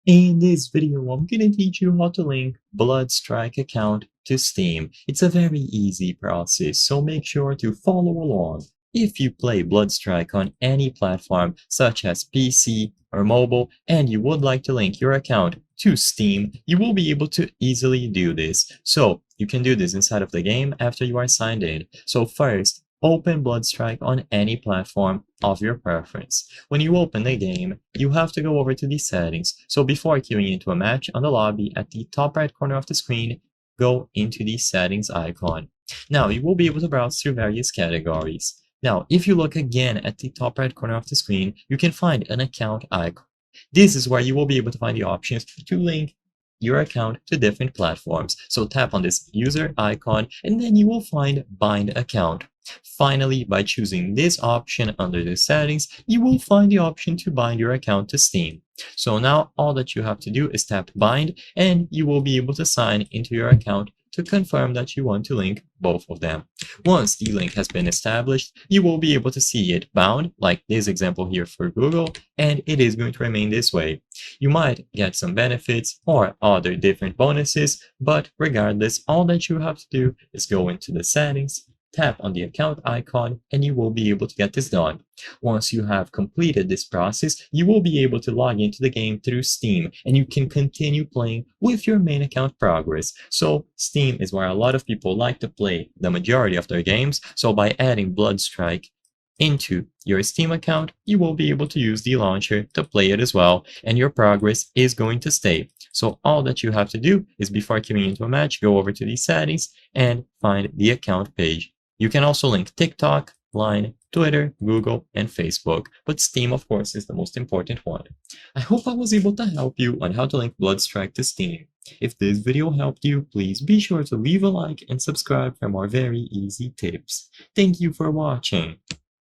In this video, I'm gonna teach you how to link Bloodstrike account to Steam. It's a very easy process, so make sure to follow along. If you play Bloodstrike on any platform, such as PC or mobile, and you would like to link your account to Steam, you will be able to easily do this. So you can do this inside of the game after you are signed in. So first, open Bloodstrike on any platform of your preference. When you open the game, you have to go over to the settings. So before queuing into a match on the lobby, at the top right corner of the screen, go into the settings icon. Now you will be able to browse through various categories. Now, if you look again at the top right corner of the screen, you can find an account icon. This is where you will be able to find the options to link your account to different platforms. So tap on this user icon and then you will find bind account. Finally, by choosing this option under the settings, you will find the option to bind your account to Steam. So now all that you have to do is tap bind and you will be able to sign into your account to confirm that you want to link both of them. Once the link has been established, you will be able to see it bound, like this example here for Google, and it is going to remain this way. You might get some benefits or other different bonuses, but regardless, all that you have to do is go into the settings, tap on the account icon, and you will be able to get this done. Once you have completed this process, you will be able to log into the game through Steam, and you can continue playing with your main account progress. So Steam is where a lot of people like to play the majority of their games, so by adding Bloodstrike into your Steam account, you will be able to use the launcher to play it as well, and your progress is going to stay. So all that you have to do is before queuing into a match, go over to the settings and find the account page. You can also link TikTok, Line, Twitter, Google, and Facebook, but Steam, of course, is the most important one. I hope I was able to help you on how to link Bloodstrike to Steam. If this video helped you, please be sure to leave a like and subscribe for more very easy tips. Thank you for watching.